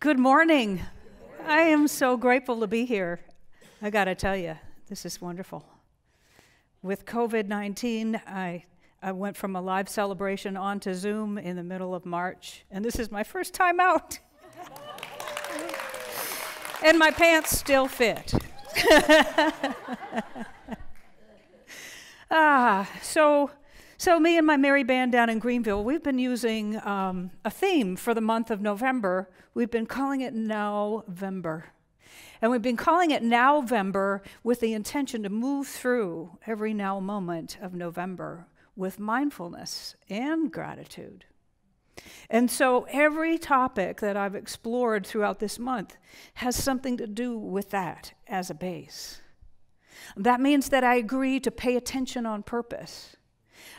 Good morning. I am so grateful to be here. I got to tell you, this is wonderful. With COVID-19, I went from a live celebration onto Zoom in the middle of March, and this is my first time out. And my pants still fit. So me and my merry band down in Greenville, we've been using a theme for the month of November. We've been calling it Now-vember. And we've been calling it Now-vember with the intention to move through every now moment of November with mindfulness and gratitude. And so every topic that I've explored throughout this month has something to do with that as a base. That means that I agree to pay attention on purpose.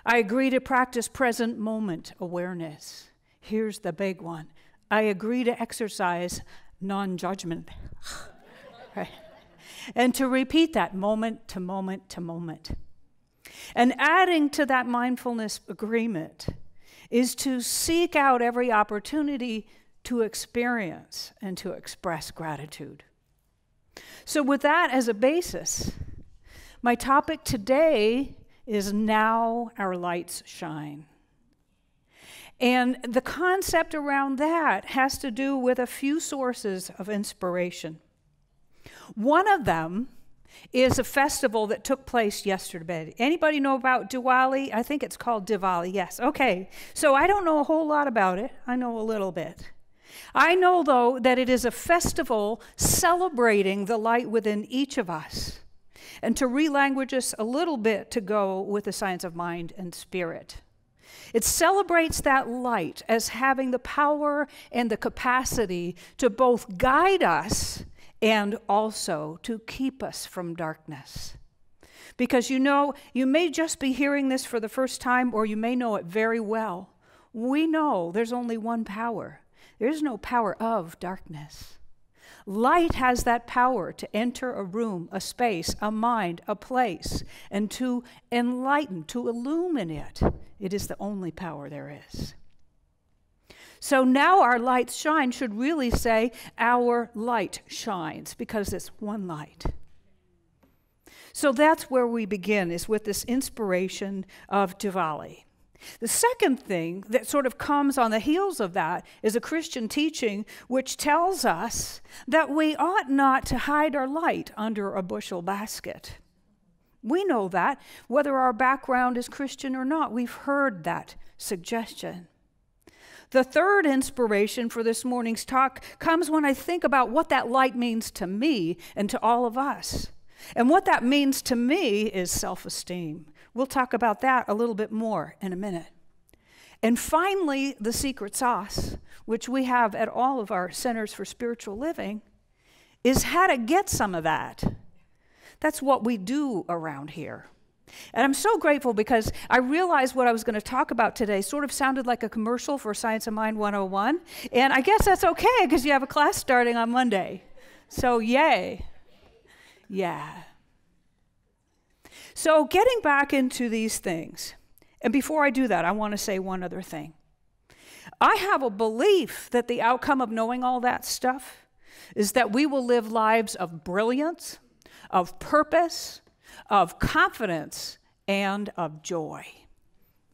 I agree to practice present moment awareness. Here's the big one. I agree to exercise non-judgment. Right? And to repeat that moment to moment to moment. And adding to that mindfulness agreement is to seek out every opportunity to experience and to express gratitude. So with that as a basis, my topic today is Now Our Lights Shine. And the concept around that has to do with a few sources of inspiration. One of them is a festival that took place yesterday. Anybody know about Diwali? I think it's called Diwali, yes. Okay, so I don't know a whole lot about it. I know a little bit. I know, though, that it is a festival celebrating the light within each of us. And to relanguage us a little bit to go with the science of mind and spirit. It celebrates that light as having the power and the capacity to both guide us and also to keep us from darkness. Because you know, you may just be hearing this for the first time, or you may know it very well. We know there's only one power. There's no power of darkness. Light has that power to enter a room, a space, a mind, a place, and to enlighten, to illumine it. It is the only power there is. So now our lights shine should really say our light shines, because it's one light. So that's where we begin, is with this inspiration of Diwali. The second thing that sort of comes on the heels of that is a Christian teaching which tells us that we ought not to hide our light under a bushel basket. We know that, whether our background is Christian or not. We've heard that suggestion. The third inspiration for this morning's talk comes when I think about what that light means to me and to all of us. And what that means to me is self-esteem. We'll talk about that a little bit more in a minute. And finally, the secret sauce, which we have at all of our centers for spiritual living, is how to get some of that. That's what we do around here. And I'm so grateful because I realized what I was going to talk about today sort of sounded like a commercial for Science of Mind 101. And I guess that's okay because you have a class starting on Monday. So yay. Yeah. So getting back into these things, and before I do that, I want to say one other thing. I have a belief that the outcome of knowing all that stuff is that we will live lives of brilliance, of purpose, of confidence, and of joy.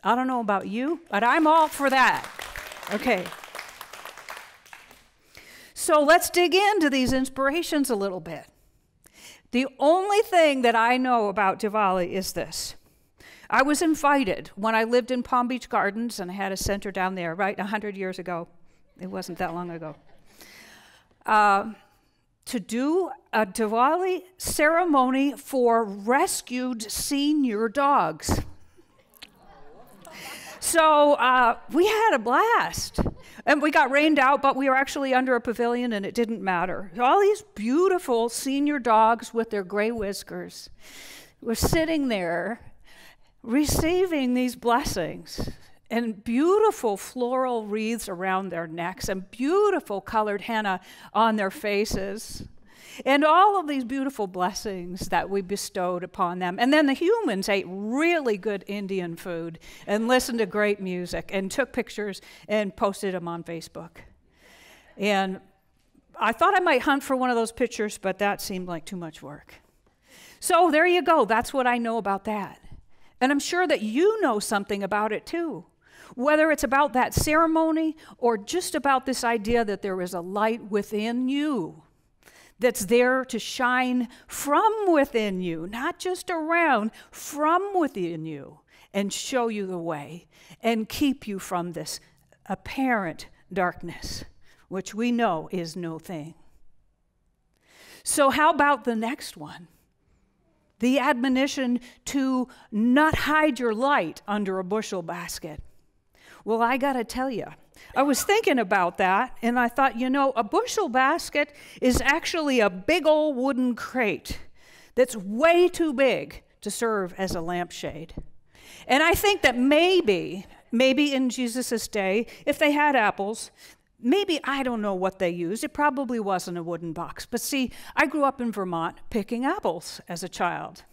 I don't know about you, but I'm all for that. Okay. So let's dig into these inspirations a little bit. The only thing that I know about Diwali is this. I was invited when I lived in Palm Beach Gardens, and I had a center down there, right, 100 years ago. It wasn't that long ago. To do a Diwali ceremony for rescued senior dogs. So we had a blast. And we got rained out, but we were actually under a pavilion, and it didn't matter. All these beautiful senior dogs with their gray whiskers were sitting there receiving these blessings and beautiful floral wreaths around their necks and beautiful colored henna on their faces. And all of these beautiful blessings that we bestowed upon them. And then the humans ate really good Indian food and listened to great music and took pictures and posted them on Facebook. And I thought I might hunt for one of those pictures, but that seemed like too much work. So there you go. That's what I know about that. And I'm sure that you know something about it too. Whether it's about that ceremony or just about this idea that there is a light within you that's there to shine from within you, not just around, from within you, and show you the way and keep you from this apparent darkness, which we know is no thing. So how about the next one? The admonition to not hide your light under a bushel basket. Well, I got to tell you, I was thinking about that, and I thought, a bushel basket is actually a big old wooden crate that's way too big to serve as a lampshade. And I think that maybe in Jesus' day, if they had apples, maybe, I don't know what they used. It probably wasn't a wooden box. But see, I grew up in Vermont picking apples as a child.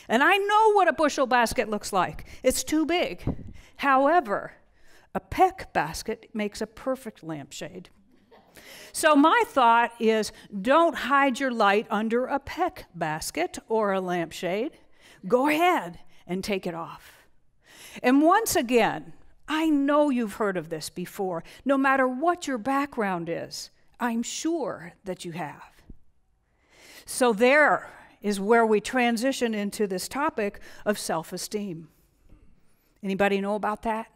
And I know what a bushel basket looks like. It's too big. However, a peck basket makes a perfect lampshade. So my thought is, don't hide your light under a peck basket or a lampshade. Go ahead and take it off. And once again, I know you've heard of this before. No matter what your background is, I'm sure that you have. So there is where we transition into this topic of self-esteem. Anybody know about that?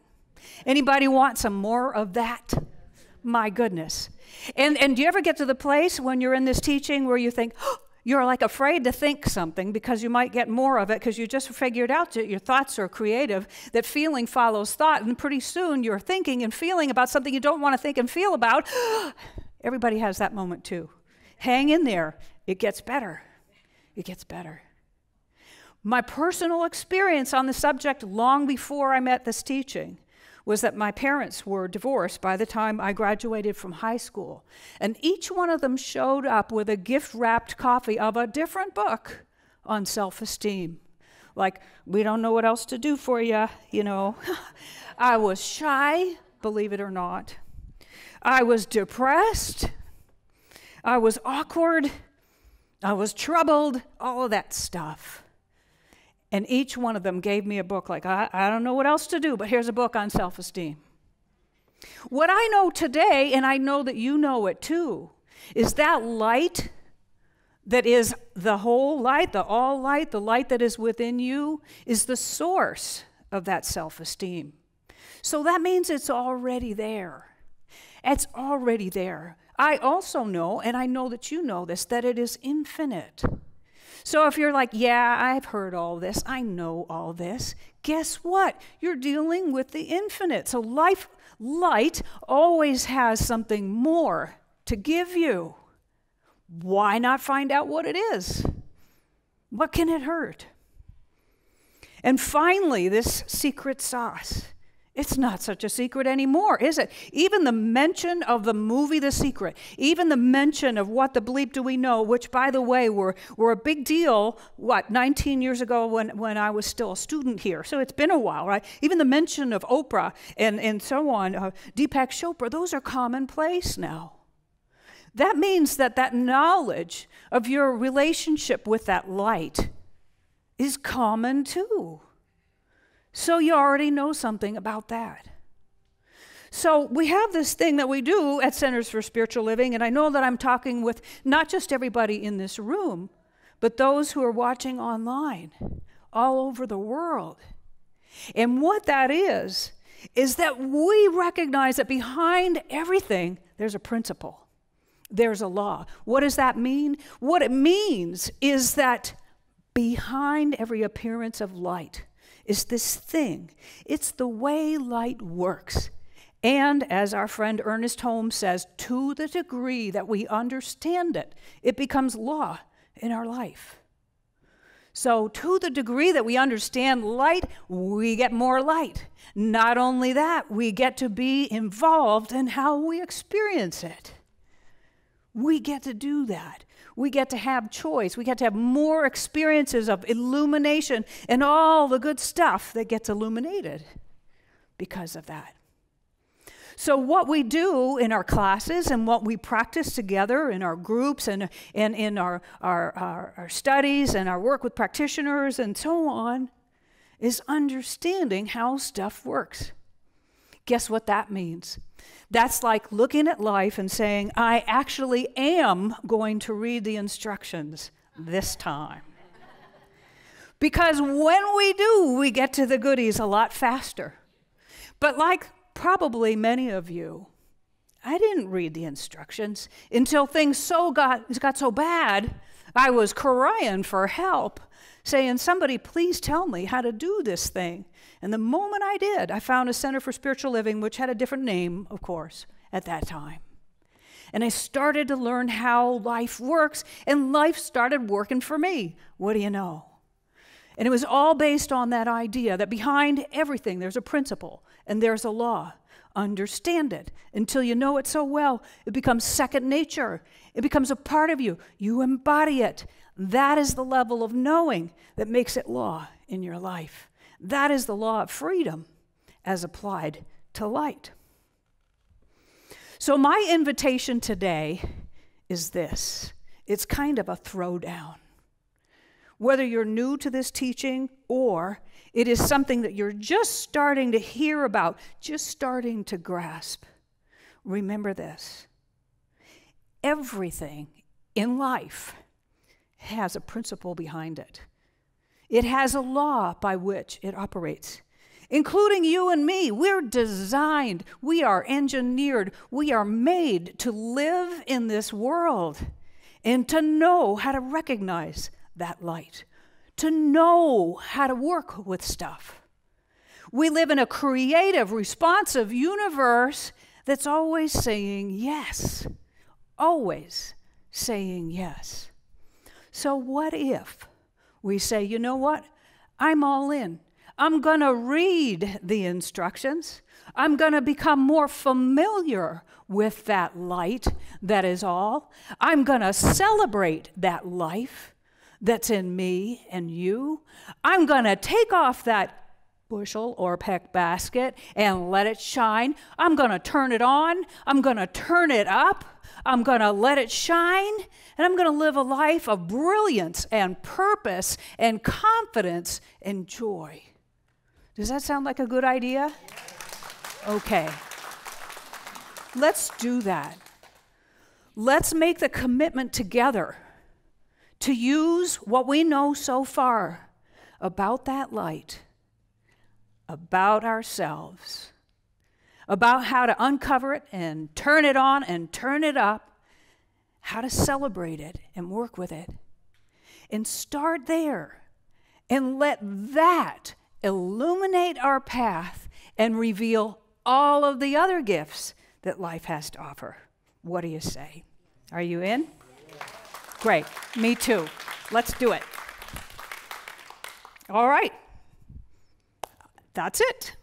Anybody want some more of that? My goodness. And do you ever get to the place when you're in this teaching where you think, you're like afraid to think something because you might get more of it because you just figured out that your thoughts are creative, that feeling follows thought, and pretty soon you're thinking and feeling about something you don't want to think and feel about. Everybody has that moment too. Hang in there. It gets better. It gets better. My personal experience on the subject long before I met this teaching was that my parents were divorced by the time I graduated from high school. And each one of them showed up with a gift-wrapped copy of a different book on self-esteem. Like, we don't know what else to do for you, I was shy, believe it or not. I was depressed. I was awkward. I was troubled, all of that stuff. And each one of them gave me a book like, I don't know what else to do, but here's a book on self-esteem. What I know today, and I know that you know it too, is that light that is the whole light, the all light, the light that is within you, is the source of that self-esteem. So that means it's already there. It's already there. I also know, and I know that you know this, that it is infinite. So if you're like, yeah, I've heard all this, I know all this, guess what? You're dealing with the infinite. So light always has something more to give you. Why not find out what it is? What can it hurt? And finally, this secret sauce. It's not such a secret anymore, is it? Even the mention of the movie The Secret, even the mention of What the Bleep Do We Know, which, by the way, were a big deal, 19 years ago when I was still a student here. So it's been a while, right? Even the mention of Oprah and so on, Deepak Chopra, those are commonplace now. That means that knowledge of your relationship with that light is common too. So you already know something about that. So we have this thing that we do at Centers for Spiritual Living, and I know that I'm talking with not just everybody in this room, but those who are watching online all over the world. And what that is that we recognize that behind everything, there's a principle. There's a law. What does that mean? What it means is that behind every appearance of light is this thing. It's the way light works. And as our friend Ernest Holmes says, to the degree that we understand it, it becomes law in our life. So to the degree that we understand light, we get more light. Not only that, we get to be involved in how we experience it. We get to do that. We get to have choice. We get to have more experiences of illumination and all the good stuff that gets illuminated because of that. So what we do in our classes and what we practice together in our groups and in our studies and our work with practitioners and so on is understanding how stuff works. Guess what that means? That's like looking at life and saying, I actually am going to read the instructions this time. Because when we do, we get to the goodies a lot faster. But like probably many of you, I didn't read the instructions until things got so bad, I was crying for help, saying, somebody please tell me how to do this thing. And the moment I did, I found a Center for Spiritual Living, which had a different name, of course, at that time. And I started to learn how life works, and life started working for me. What do you know? And it was all based on that idea that behind everything there's a principle and there's a law. Understand it. Until you know it so well, it becomes second nature. It becomes a part of you. You embody it. That is the level of knowing that makes it law in your life. That is the law of freedom as applied to light. So my invitation today is this. It's kind of a throwdown. Whether you're new to this teaching or it is something that you're just starting to hear about, just starting to grasp, remember this. Everything in life has a principle behind it. It has a law by which it operates, including you and me. We're designed, we are engineered, we are made to live in this world and to know how to recognize that light, to know how to work with stuff. We live in a creative, responsive universe that's always saying yes, always saying yes. So what if we say, you know what? I'm all in. I'm going to read the instructions. I'm going to become more familiar with that light that is all. I'm going to celebrate that life that's in me and you. I'm going to take off that bushel or peck basket and let it shine. I'm going to turn it on. I'm going to turn it up. I'm going to let it shine. And I'm going to live a life of brilliance and purpose and confidence and joy. Does that sound like a good idea? Okay. Let's do that. Let's make the commitment together to use what we know so far about that light, about ourselves, about how to uncover it and turn it on and turn it up, how to celebrate it and work with it. And start there and let that illuminate our path and reveal all of the other gifts that life has to offer. What do you say? Are you in? Great. Me too. Let's do it. All right. That's it.